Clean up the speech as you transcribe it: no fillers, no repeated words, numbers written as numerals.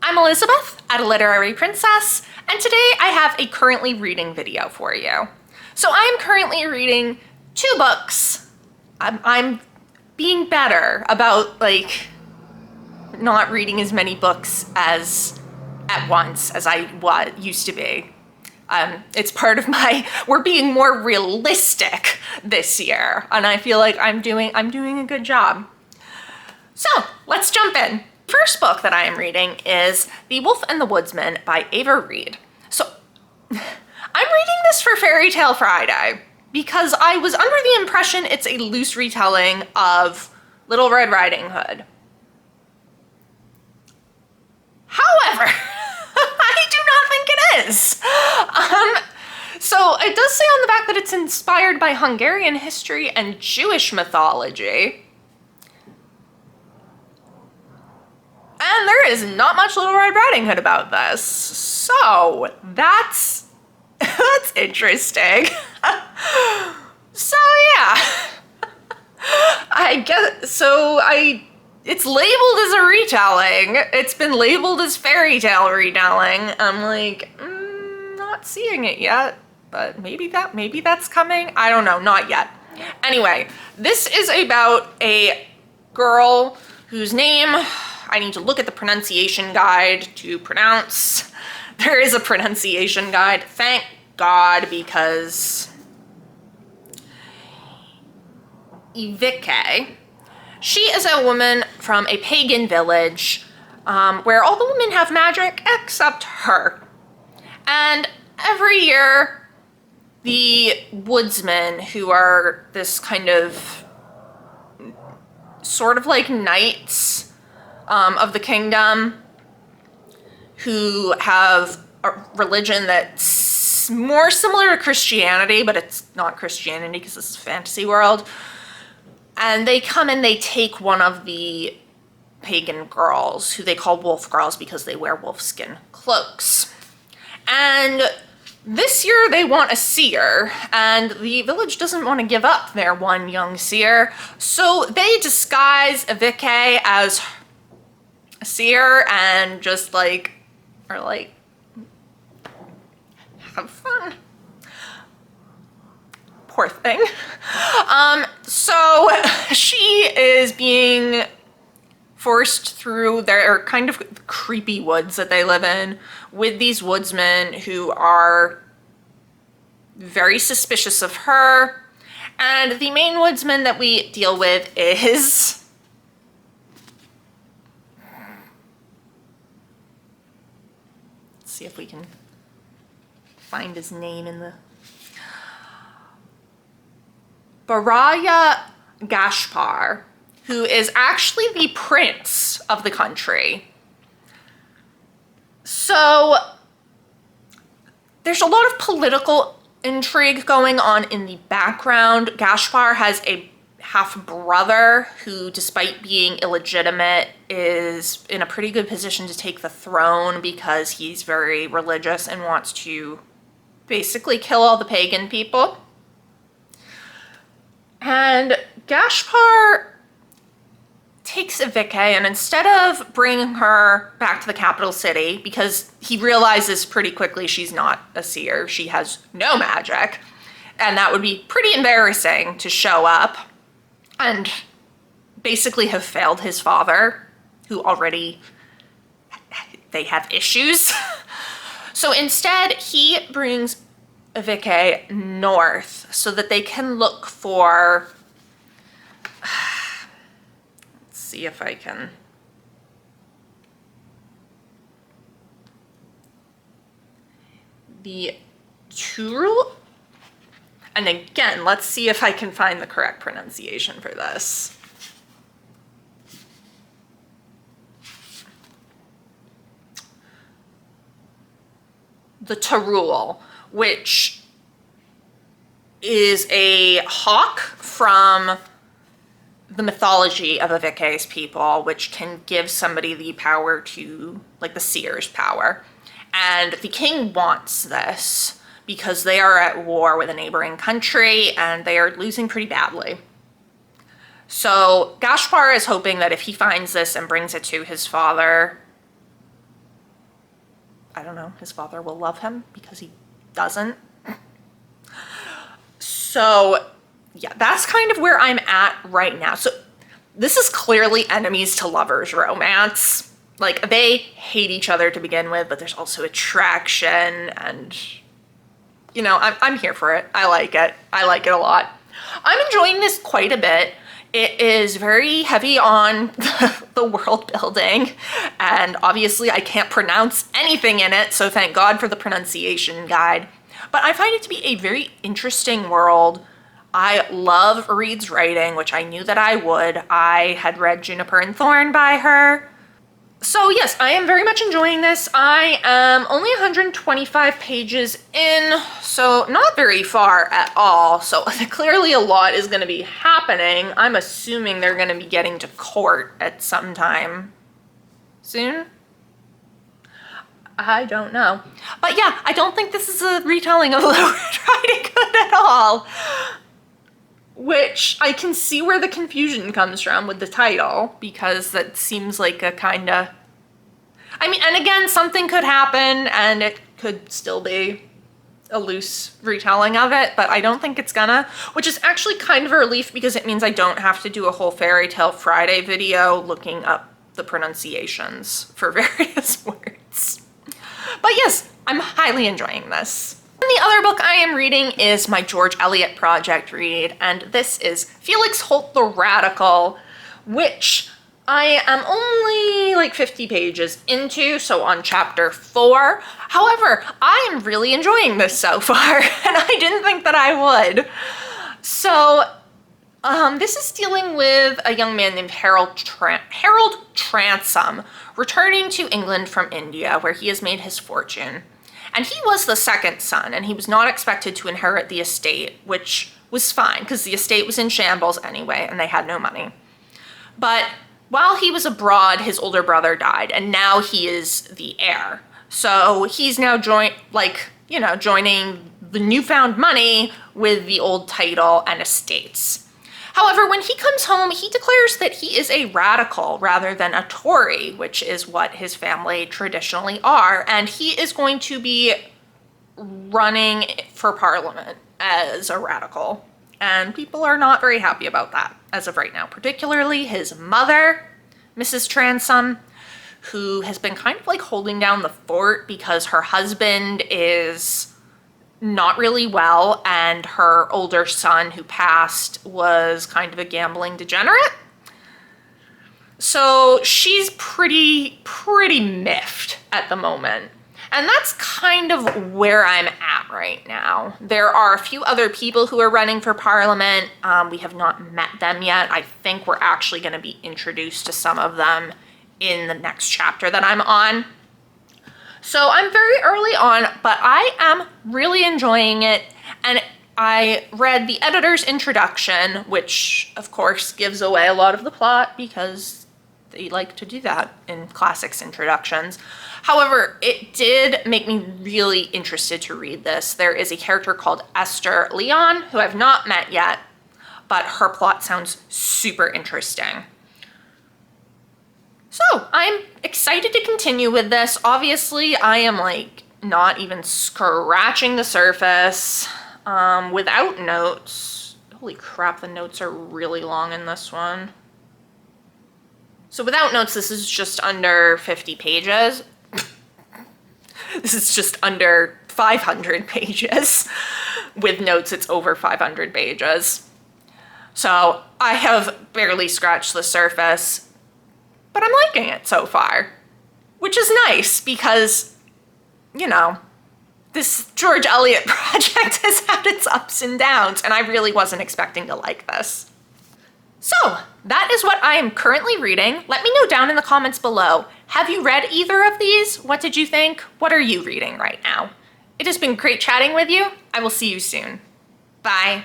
I'm Elizabeth at A Literary Princess, and today I have a currently reading video for you. So I'm currently reading 2 books. I'm being better about not reading as many books as at once as I used to be. It's part of we're being more realistic this year, and I feel like I'm doing a good job. So let's jump in. First book that I am reading is The Wolf and the Woodsman by Ava Reed. So I'm reading this for Fairy Tale Friday because I was under the impression it's a loose retelling of Little Red Riding Hood. However, I do not think it is. So it does say on the back that it's inspired by Hungarian history and Jewish mythology. And there is not much Little Red Riding Hood about this. So that's interesting. So yeah. It's labeled as a retelling. It's been labeled as fairy tale retelling. I'm like, not seeing it yet, but maybe that's coming. I don't know, not yet. Anyway, this is about a girl whose name I need to look at the pronunciation guide to pronounce. There is a pronunciation guide, thank God, because Ivike, she is a woman from a pagan village where all the women have magic except her. And every year, the woodsmen, who are this kind of sort of like knights of the kingdom, who have a religion that's more similar to Christianity, but it's not Christianity because this is a fantasy world. And they come and they take one of the pagan girls, who they call wolf girls because they wear wolfskin cloaks. And this year they want a seer, and the village doesn't want to give up their one young seer. So they disguise Ivike as a seer and just have fun. Poor thing. So she is being forced through their kind of creepy woods that they live in with these woodsmen who are very suspicious of her. And the main woodsman that we deal with is see if we can find his name in the Baraya Gashpar, who is actually the prince of the country. So there's a lot of political intrigue going on in the background. Gashpar has a half-brother who, despite being illegitimate, is in a pretty good position to take the throne because he's very religious and wants to basically kill all the pagan people. And Gashpar takes Ivike, and instead of bringing her back to the capital city, because he realizes pretty quickly she's not a seer, she has no magic, and that would be pretty embarrassing to show up and basically have failed his father, who already, they have issues. So instead, he brings Ivike north so that they can look for, let's see if I can, the Turul. And again, let's see if I can find the correct pronunciation for this. The Turul, which is a hawk from the mythology of Ivike's people, which can give somebody the power to, like the seer's power. And the king wants this because they are at war with a neighboring country and they are losing pretty badly. So Gashpar is hoping that if he finds this and brings it to his father, I don't know, his father will love him because he doesn't. So yeah, that's kind of where I'm at right now. So this is clearly enemies to lovers romance. Like, they hate each other to begin with, but there's also attraction, and you know, I'm here for it. I like it. I like it a lot. I'm enjoying this quite a bit. It is very heavy on the world building, and obviously I can't pronounce anything in it, so thank God for the pronunciation guide. But I find it to be a very interesting world. I love Reed's writing, which I knew that I would. I had read Juniper and Thorn by her. So yes, I am very much enjoying this. I am only 125 pages in, so not very far at all. So clearly a lot is going to be happening. I'm assuming they're going to be getting to court at some time soon. I don't know. But yeah, I don't think this is a retelling of Low Riding Hood at all. Which I can see where the confusion comes from with the title, because that seems like a kind of, I mean, and again, something could happen and it could still be a loose retelling of it, but I don't think it's gonna, which is actually kind of a relief because it means I don't have to do a whole Fairy Tale Friday video looking up the pronunciations for various words. But yes, I'm highly enjoying this. And the other book I am reading is my George Eliot project read, and this is Felix, Holt the Radical, which I am only like 50 pages into, so on chapter 4. However, I am really enjoying this so far, and I didn't think that I would. So this is dealing with a young man named Harold Transome returning to England from India, where he has made his fortune. And he was the second son, and he was not expected to inherit the estate, which was fine, because the estate was in shambles anyway, and they had no money. But while he was abroad, his older brother died, and now he is the heir. So he's now joining the newfound money with the old title and estates. However, when he comes home, he declares that he is a radical rather than a Tory, which is what his family traditionally are, and he is going to be running for Parliament as a radical. And people are not very happy about that as of right now, particularly his mother, Mrs. Transome, who has been kind of like holding down the fort because her husband is not really well, and her older son who passed was kind of a gambling degenerate. So she's pretty miffed at the moment. And that's kind of where I'm at right now. There are a few other people who are running for Parliament. We have not met them yet. I think we're actually going to be introduced to some of them in the next chapter that I'm on. So I'm very early on, but I am really enjoying it. And I read the editor's introduction, which of course gives away a lot of the plot because they like to do that in classics introductions. However, it did make me really interested to read this. There is a character called Esther Leon, who I've not met yet, but her plot sounds super interesting. So I'm excited to continue with this. Obviously, I am like not even scratching the surface without notes. Holy crap, the notes are really long in this one. So without notes, this is just under 50 pages. This is just under 500 pages. With notes, it's over 500 pages. So I have barely scratched the surface. But I'm liking it so far, which is nice because, you know, this George Eliot project has had its ups and downs, and I really wasn't expecting to like this. So that is what I am currently reading. Let me know down in the comments below. Have you read either of these? What did you think? What are you reading right now? It has been great chatting with you. I will see you soon. Bye.